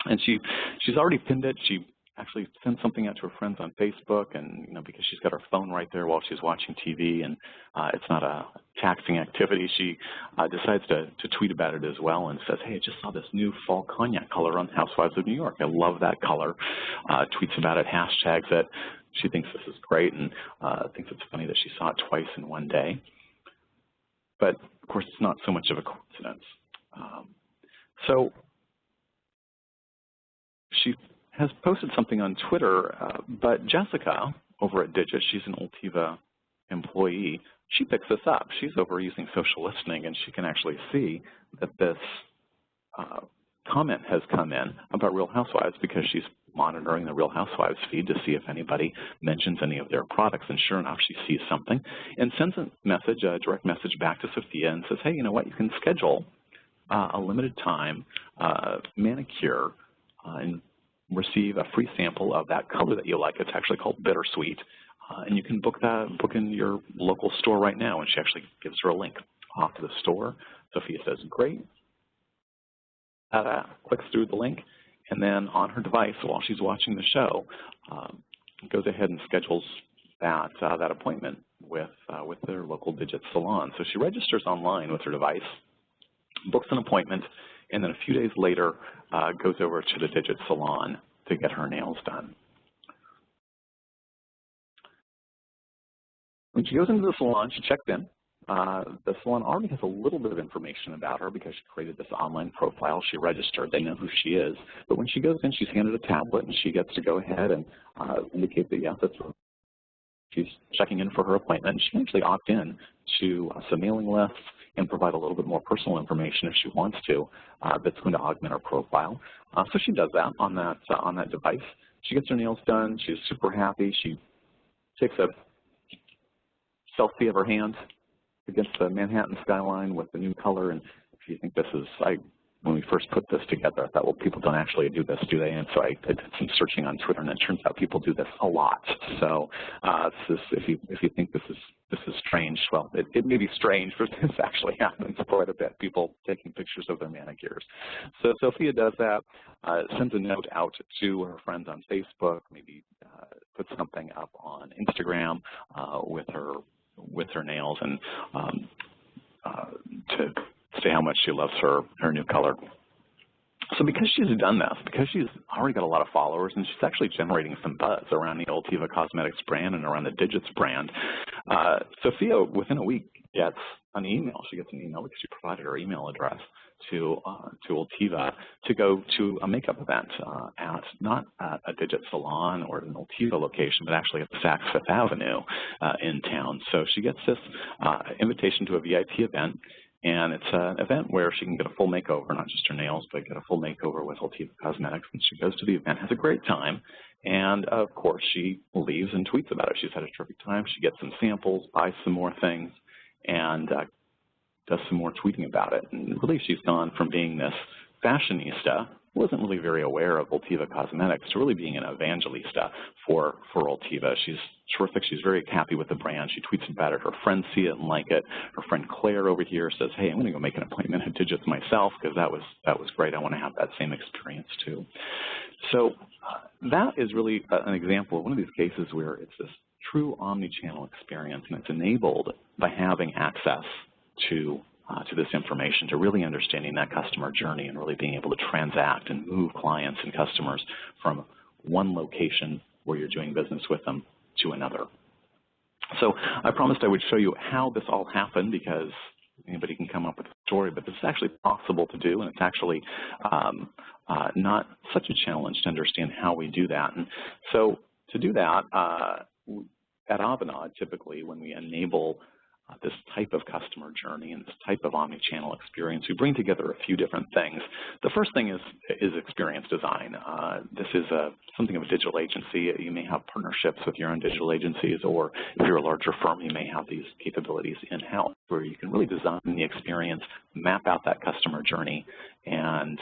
And she's already pinned it. She actually sends something out to her friends on Facebook, and because she's got her phone right there while she's watching TV, and it's not a taxing activity, she decides to tweet about it as well, and says, "Hey, I just saw this new fall cognac color on Housewives of New York. I love that color." Tweets about it, hashtags it. She thinks this is great, and thinks it's funny that she saw it twice in one day. But of course, it's not so much of a coincidence. So she has posted something on Twitter, but Jessica over at Digit, she's an Ultiva employee, she picks this up. She's over using social listening, and she can actually see that this comment has come in about Real Housewives because she's monitoring the Real Housewives feed to see if anybody mentions any of their products. And sure enough, she sees something and sends a message, a direct message back to Sophia and says, "Hey, you know what, you can schedule a limited time manicure and receive a free sample of that color that you like. It's actually called Bittersweet, and you can book in your local store right now." And she actually gives her a link off to the store. Sophia says, "Great." Clicks through the link, and then on her device while she's watching the show, goes ahead and schedules that appointment with their local Digit salon. So she registers online with her device, books an appointment, and then a few days later goes over to the Digit salon to get her nails done. When she goes into the salon, she checked in. The salon already has a little bit of information about her because she created this online profile. She registered. They know who she is. But when she goes in, she's handed a tablet, and she gets to go ahead and indicate that, yes, that's her. She's checking in for her appointment. And she can actually opt in to some mailing lists and provide a little bit more personal information if she wants to that's going to augment her profile. So she does that on that device. She gets her nails done. She's super happy. She takes a selfie of her hand against the Manhattan skyline with the new color. And if you think this is, when we first put this together, I thought, well, people don't actually do this, do they? And so I did some searching on Twitter, and it turns out people do this a lot. So if you think this is strange, well, it may be strange, but this actually happens quite a bit. People taking pictures of their manicures. So Sophia does that, sends a note out to her friends on Facebook, maybe puts something up on Instagram with her nails, and to say how much she loves her new color. So because she's done this, because she's already got a lot of followers, and she's actually generating some buzz around the Ultiva Cosmetics brand and around the Digits brand, Sophia, within a week, gets an email. She gets an email because she provided her email address to Ultiva to go to a makeup event not at a Digit salon or an Ultiva location, but actually at the Saks Fifth Avenue in town. So she gets this invitation to a VIP event. And it's an event where she can get a full makeover, not just her nails, but get a full makeover with Ultiva Cosmetics. And she goes to the event, has a great time, and of course she leaves and tweets about it. She's had a terrific time. She gets some samples, buys some more things, and does some more tweeting about it. And really she's gone from being this fashionista, wasn't really very aware of Ultiva Cosmetics, to really being an evangelista for Ultiva. She's terrific. She's very happy with the brand. She tweets about it. Her friends see it and like it. Her friend Claire over here says, "Hey, I'm going to go make an appointment at Digits myself because that was great. I want to have that same experience too." So that is really an example of one of these cases where it's this true omni-channel experience, and it's enabled by having access to this information, to really understanding that customer journey and really being able to transact and move clients and customers from one location where you're doing business with them to another. So I promised I would show you how this all happened, because anybody can come up with a story, but this is actually possible to do, and it's actually not such a challenge to understand how we do that. And so to do that, at Avanade, typically when we enable this type of customer journey and this type of omni-channel experience, we bring together a few different things. The first thing is experience design. This is something of a digital agency. You may have partnerships with your own digital agencies, or if you're a larger firm, you may have these capabilities in-house where you can really design the experience, map out that customer journey, and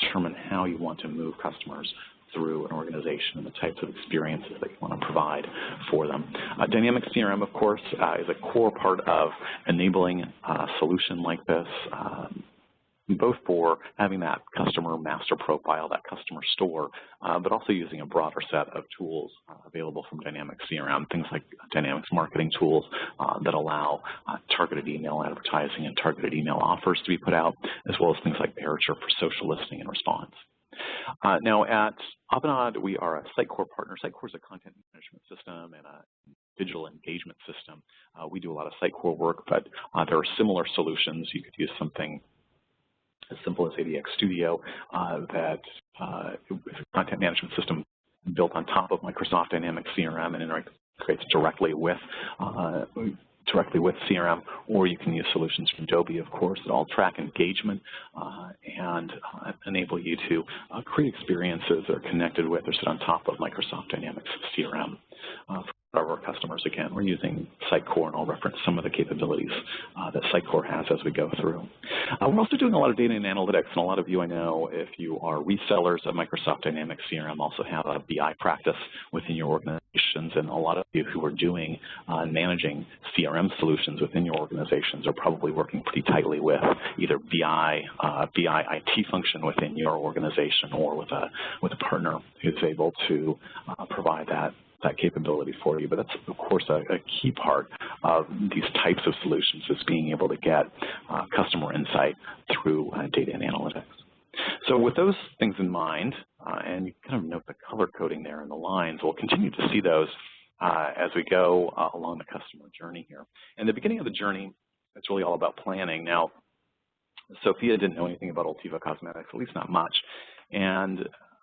determine how you want to move customers through an organization and the types of experiences that you want to provide for them. Dynamics CRM, of course, is a core part of enabling a solution like this, both for having that customer master profile, that customer store, but also using a broader set of tools available from Dynamics CRM, things like Dynamics marketing tools that allow targeted email advertising and targeted email offers to be put out, as well as things like Parature for social listening and response. Now at Avanade, we are a Sitecore partner. Sitecore is a content management system and a digital engagement system. We do a lot of Sitecore work, but there are similar solutions. You could use something as simple as ADX Studio that is a content management system built on top of Microsoft Dynamics CRM and integrates directly with CRM, or you can use solutions from Adobe, of course, that all track engagement and enable you to create experiences that are connected with or sit on top of Microsoft Dynamics CRM. For our customers, again, we're using Sitecore, and I'll reference some of the capabilities that Sitecore has as we go through. We're also doing a lot of data and analytics, and a lot of you I know, if you are resellers of Microsoft Dynamics CRM, also have a BI practice within your organizations, and a lot of you who are doing managing CRM solutions within your organizations are probably working pretty tightly with either BI IT function within your organization, or with a partner who's able to provide that capability for you. But that's, of course, a key part of these types of solutions, is being able to get customer insight through data and analytics. So with those things in mind, and you kind of note the color coding there in the lines, we'll continue to see those as we go along the customer journey here. In the beginning of the journey, it's really all about planning. Now, Sophia didn't know anything about Ultiva Cosmetics, at least not much,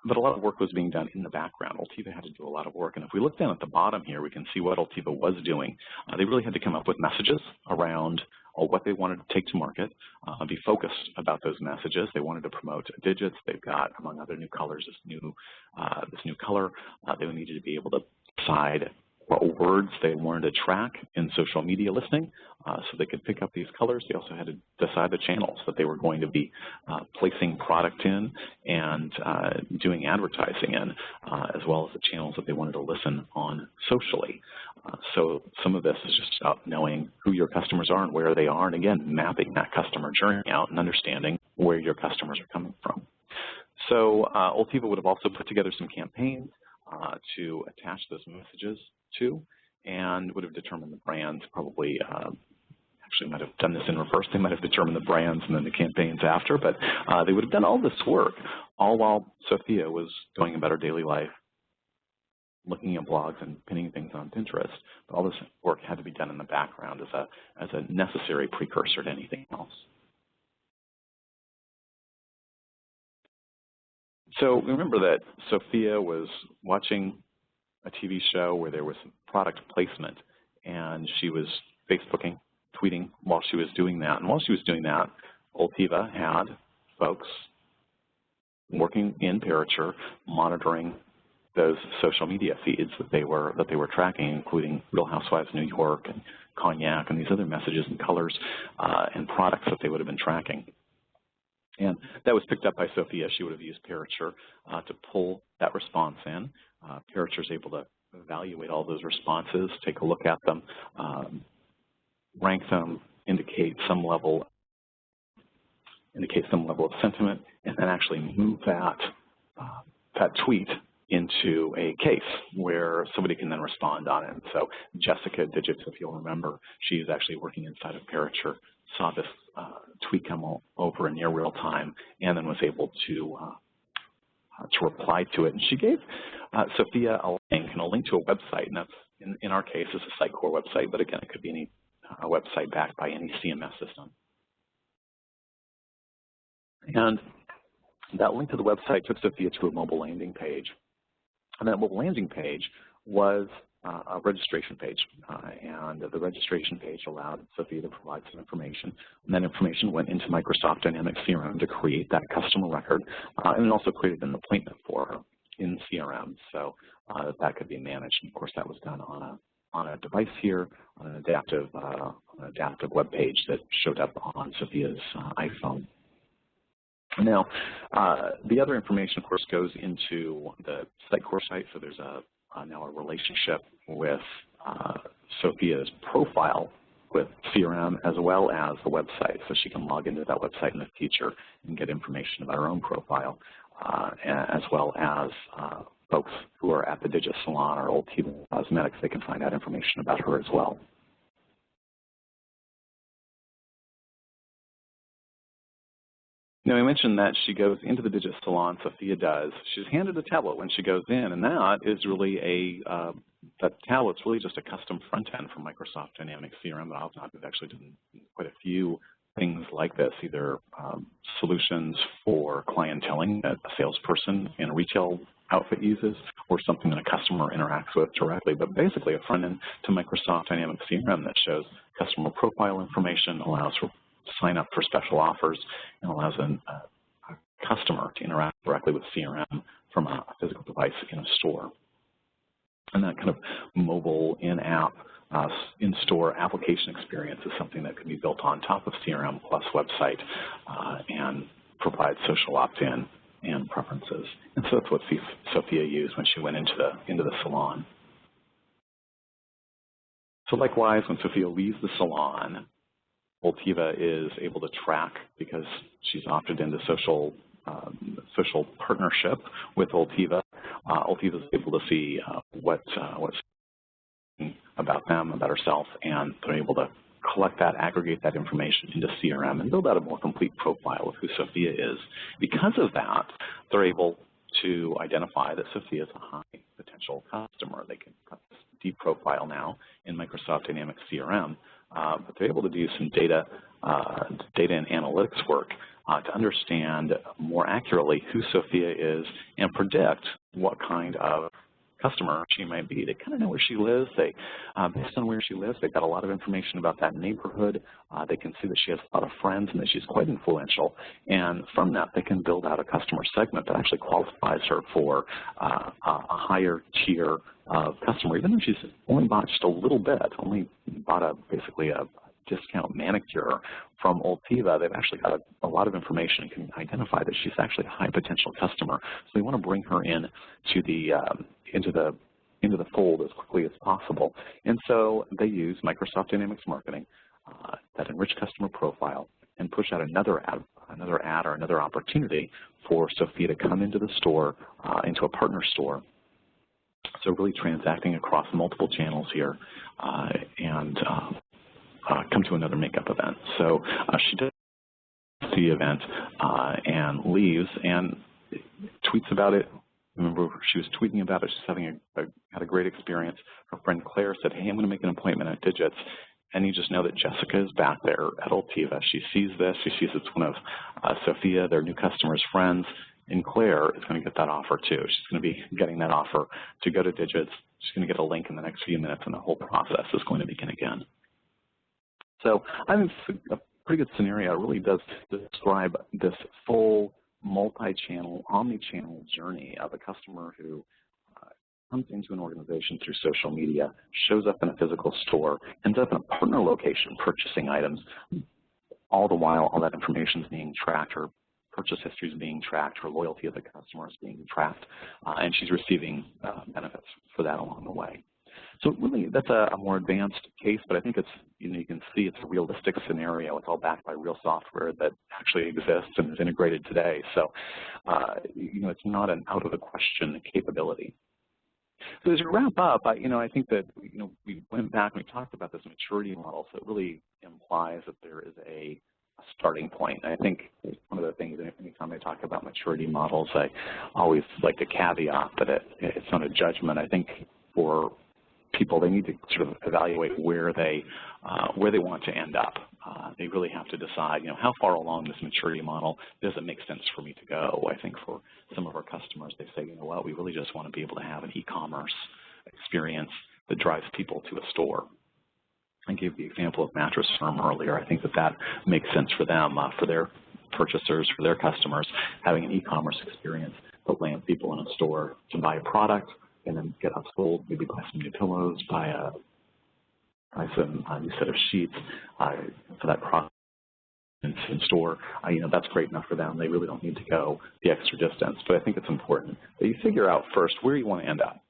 but a lot of work was being done in the background. Ultiva had to do a lot of work, and if we look down at the bottom here, we can see what Ultiva was doing. They really had to come up with messages around what they wanted to take to market, be focused about those messages. They wanted to promote digits. They've got, among other new colors, this new color. They needed to be able to decide what words they wanted to track in social media listening so they could pick up these colors. They also had to decide the channels that they were going to be placing product in and doing advertising in, as well as the channels that they wanted to listen on socially. So some of this is just about knowing who your customers are and where they are, and again, mapping that customer journey out and understanding where your customers are coming from. So Ultiva would have also put together some campaigns to attach those messages to, and would have determined the brands, probably actually might have done this in reverse. They might have determined the brands and then the campaigns after, but they would have done all this work, all while Sophia was going about her daily life, looking at blogs and pinning things on Pinterest. But all this work had to be done in the background as a necessary precursor to anything else. So remember that Sophia was watching a TV show where there was some product placement, and she was Facebooking, tweeting while she was doing that. And while she was doing that, Ultiva had folks working in Parature, monitoring those social media feeds that they were tracking, including Real Housewives of New York and Cognac and these other messages and colors and products that they would have been tracking. And that was picked up by Sophia. She would have used Parature to pull that response in. Parature is able to evaluate all those responses, take a look at them, rank them, indicate some level of sentiment, and then actually move that tweet into a case where somebody can then respond on it. And so Jessica Digits, if you'll remember, she is actually working inside of Parature, saw this tweet come over in near real time, and then was able to reply to it. And she gave Sophia a link, and a link to a website, and that's, in our case, is a Sitecore website, but again, it could be any website backed by any CMS system. And that link to the website took Sophia to a mobile landing page. And that mobile landing page was a registration page, and the registration page allowed Sophia to provide some information, and that information went into Microsoft Dynamics CRM to create that customer record, and it also created an appointment for her in CRM, so that could be managed. And of course, that was done on a device here, on an adaptive web page that showed up on Sophia's iPhone. Now, the other information, of course, goes into the site core site. So there's now a relationship with Sophia's profile with CRM as well as the website. So she can log into that website in the future and get information about her own profile, as well as folks who are at the Digit Salon or Ultiva Cosmetics, they can find out information about her as well. Now, I mentioned that she goes into the Digit Salon, Sophia does. She's handed a tablet when she goes in, and that is really that tablet's really just a custom front end from Microsoft Dynamics CRM that Avanade has actually done quite a few things like this, either solutions for clienteling that a salesperson in a retail outfit uses, or something that a customer interacts with directly, but basically a front end to Microsoft Dynamics CRM that shows customer profile information, allows for sign up for special offers, and allows a customer to interact directly with CRM from a physical device in a store. And that kind of mobile in-app, in-store application experience is something that can be built on top of CRM plus website and provide social opt-in and preferences. And so that's what Sophia used when she went into the salon. So likewise, when Sophia leaves the salon, Ultiva is able to track, because she's opted into social partnership with Ultiva. Ultiva is able to see what's about them, about herself, and they're able to collect that, aggregate that information into CRM, and build out a more complete profile of who Sophia is. Because of that, they're able to identify that Sophia is a high potential customer. They can cut this deep profile now in Microsoft Dynamics CRM, but they're able to do some data and analytics work to understand more accurately who Sophia is and predict what kind of customer she might be. They kind of know where she lives. Based on where she lives, they've got a lot of information about that neighborhood. They can see that she has a lot of friends and that she's quite influential. And from that, they can build out a customer segment that actually qualifies her for a higher tier of customer, even though she's only bought just a little bit, only bought basically a discount manicure from Ultiva. They've actually got a lot of information and can identify that she's actually a high potential customer. So they want to bring her in to into the fold as quickly as possible. And so they use Microsoft Dynamics Marketing, that enriched customer profile, and push out another ad or another opportunity for Sophia to come into the store, into a partner store. So really transacting across multiple channels here and come to another makeup event. So she does the event and leaves and tweets about it. Remember, she was tweeting about it. She's had a great experience. Her friend Claire said, "Hey, I'm going to make an appointment at Digits." And you just know that Jessica is back there at Ultiva. She sees this. She sees it's one of Sophia, their new customer's friends. And Claire is going to get that offer too. She's going to be getting that offer to go to Digits. She's going to get a link in the next few minutes, and the whole process is going to begin again. So I think it's a pretty good scenario. It really does describe this full multi-channel, omni-channel journey of a customer who comes into an organization through social media, shows up in a physical store, ends up in a partner location purchasing items. All the while, all that information is being tracked. Her purchase history is being tracked. Her loyalty of the customer is being tracked, and she's receiving benefits for that along the way. So really, that's a more advanced case, but I think it's, you can see it's a realistic scenario. It's all backed by real software that actually exists and is integrated today. So, it's not an out of the question capability. So as we wrap up, I think that, we went back and we talked about this maturity model, so it really implies that there is a starting point. I think one of the things, anytime I talk about maturity models, I always like to caveat that it's not a judgment. I think for people, they need to sort of evaluate where they want to end up. They really have to decide, how far along this maturity model does it make sense for me to go. I think for some of our customers, they say, we really just want to be able to have an e-commerce experience that drives people to a store. I gave the example of Mattress Firm earlier. I think that makes sense for them, for their purchasers, for their customers, having an e-commerce experience that lands people in a store to buy a product and then get upsold, maybe buy some new pillows, buy some new set of sheets for that product, in store, that's great enough for them. They really don't need to go the extra distance. But I think it's important that you figure out first where you want to end up.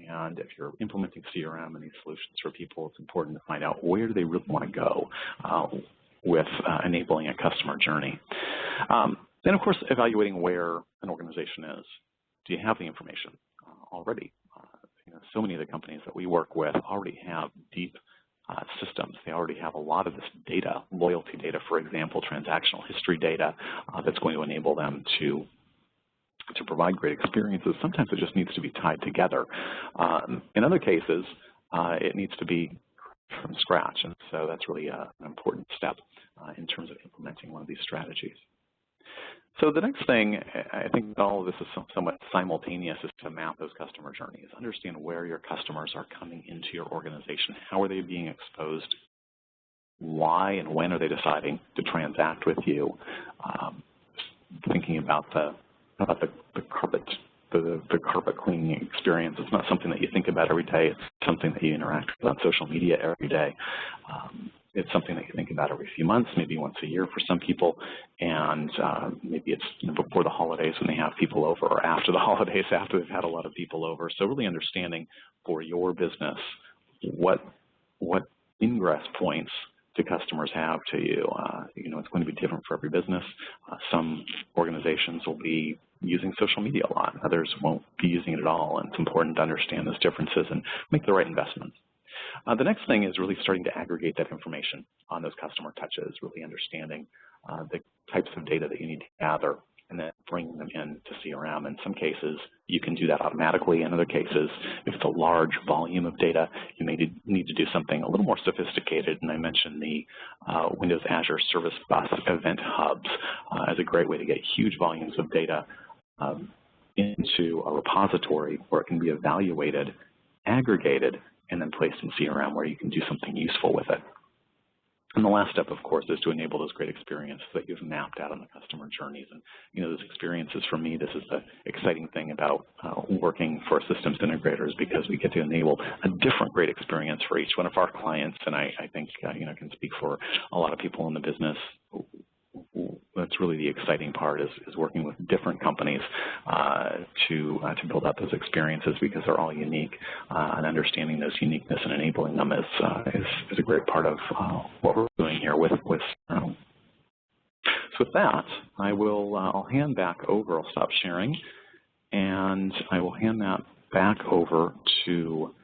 And if you're implementing CRM and these solutions for people, it's important to find out where do they really want to go with enabling a customer journey. Then, of course, evaluating where an organization is. Do you have the information already? So many of the companies that we work with already have deep systems. They already have a lot of this data, loyalty data, for example, transactional history data that's going to enable them to provide great experiences. Sometimes it just needs to be tied together. In other cases, it needs to be from scratch, and so that's really an important step in terms of implementing one of these strategies. So the next thing, I think all of this is somewhat simultaneous, is to map those customer journeys. Understand where your customers are coming into your organization. How are they being exposed? Why and when are they deciding to transact with you? Thinking about the carpet cleaning experience. It's not something that you think about every day. It's something that you interact with on social media every day. It's something that you think about every few months, maybe once a year for some people, and maybe it's before the holidays when they have people over, or after the holidays after they've had a lot of people over. So really understanding for your business what ingress points do customers have to you. It's going to be different for every business. Some organizations will be using social media a lot. Others won't be using it at all, and it's important to understand those differences and make the right investments. The next thing is really starting to aggregate that information on those customer touches, really understanding the types of data that you need to gather and then bringing them into CRM. In some cases, you can do that automatically. In other cases, if it's a large volume of data, you may need to do something a little more sophisticated. And I mentioned the Windows Azure Service Bus Event Hubs as a great way to get huge volumes of data into a repository where it can be evaluated, aggregated, and then placed in CRM where you can do something useful with it. And the last step, of course, is to enable those great experiences that you've mapped out on the customer journeys. And, those experiences, for me, this is the exciting thing about working for systems integrators, because we get to enable a different great experience for each one of our clients. And I think, can speak for a lot of people in the business. That's really the exciting part, is working with different companies to build out those experiences, because they're all unique, and understanding those uniqueness and enabling them is a great part of what we're doing here with So with that, I'll hand back over. I'll stop sharing, and I will hand that back over to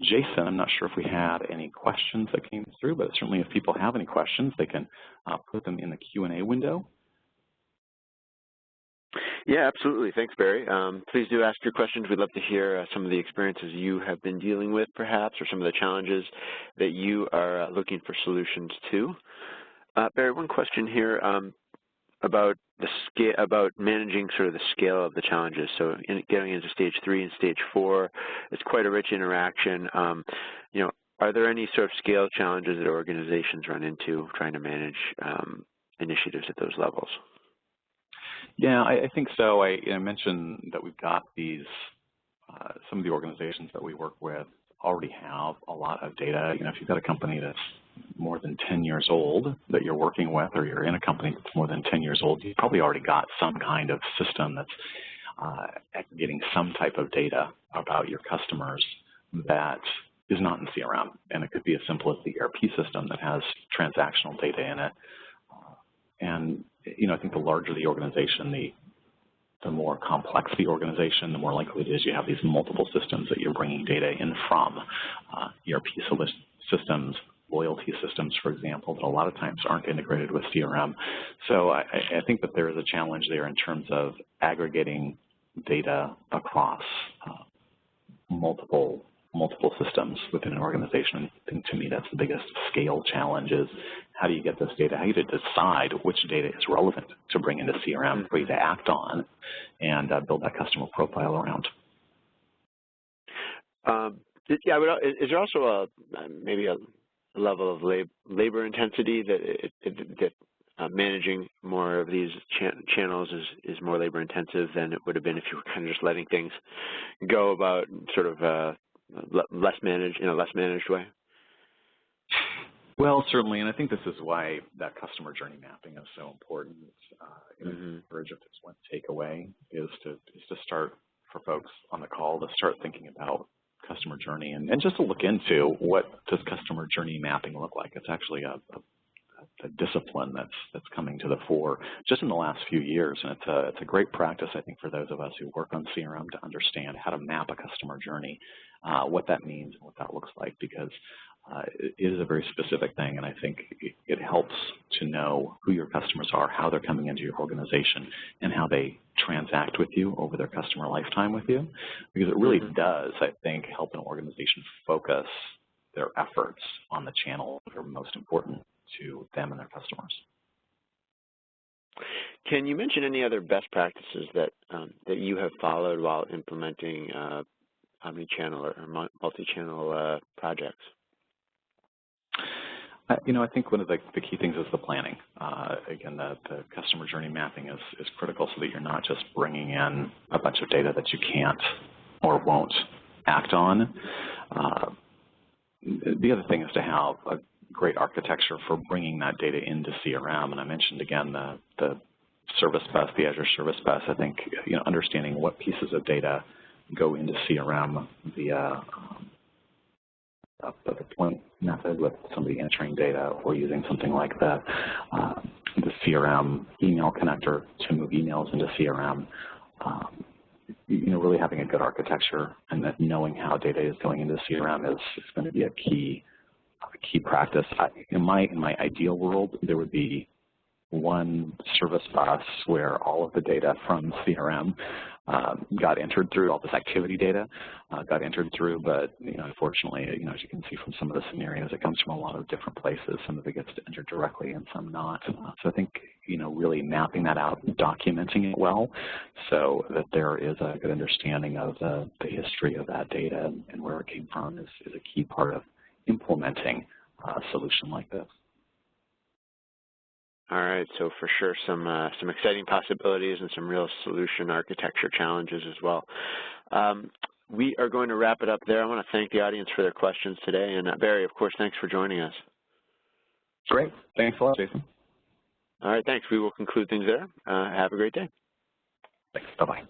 Jason. I'm not sure if we had any questions that came through, but certainly if people have any questions, they can put them in the Q&A window. Yeah, absolutely. Thanks, Barry. Please do ask your questions. We'd love to hear some of the experiences you have been dealing with, perhaps, or some of the challenges that you are looking for solutions to. Barry, one question here about managing sort of the scale of the challenges. So getting into stage 3 and stage 4, it's quite a rich interaction. Are there any sort of scale challenges that organizations run into trying to manage initiatives at those levels? Yeah, I think so. I mentioned that we've got these, some of the organizations that we work with already have a lot of data. If you've got a company that's more than 10 years old that you're working with, or you're in a company that's more than 10 years old, you've probably already got some kind of system that's aggregating some type of data about your customers that is not in CRM. And it could be as simple as the ERP system that has transactional data in it. And I think the larger the organization, the more complex the organization, the more likely it is you have these multiple systems that you're bringing data in from. ERP systems, loyalty systems, for example, that a lot of times aren't integrated with CRM. So I think that there is a challenge there in terms of aggregating data across multiple systems within an organization. I think, to me, that's the biggest scale challenge, is how do you get this data? How do you decide which data is relevant to bring into CRM for you to act on and build that customer profile around? Is there also maybe a level of labor intensity that managing more of these channels is more labor intensive than it would have been if you were kind of just letting things go about sort of less managed, in a less managed way? Well, certainly, and I think this is why that customer journey mapping is so important. Encourage if it's one takeaway is to start for folks on the call to start thinking about customer journey and just to look into what does customer journey mapping look like. It's actually a discipline that's coming to the fore just in the last few years, and it's a great practice, I think, for those of us who work on CRM to understand how to map a customer journey, what that means and what that looks like, because it is a very specific thing, and I think it helps to know who your customers are, how they're coming into your organization, and how they transact with you over their customer lifetime with you, because it really does, I think, help an organization focus their efforts on the channels that are most important to them and their customers. Can you mention any other best practices that you have followed while implementing omni-channel or multi-channel projects? I think one of the key things is the planning. Again, the customer journey mapping is critical so that you're not just bringing in a bunch of data that you can't or won't act on. The other thing is to have a great architecture for bringing that data into CRM. And I mentioned, again, the service bus, the Azure service bus. I think understanding what pieces of data go into CRM via the point method with somebody entering data or using something like the CRM email connector to move emails into CRM. Really having a good architecture and that knowing how data is going into CRM is going to be a key practice. In my ideal world, there would be one service bus where all of the data from CRM got entered through, all this activity data got entered through, but unfortunately, as you can see from some of the scenarios, it comes from a lot of different places. Some of it gets entered directly and some not. So I think really mapping that out, documenting it well, so that there is a good understanding of the history of that data and where it came from is a key part of implementing a solution like this. All right, so for sure some exciting possibilities and some real solution architecture challenges as well. We are going to wrap it up there. I want to thank the audience for their questions today, and Barry, of course, thanks for joining us. Great. Thanks a lot, Jason. All right, thanks. We will conclude things there. Have a great day. Thanks. Bye-bye.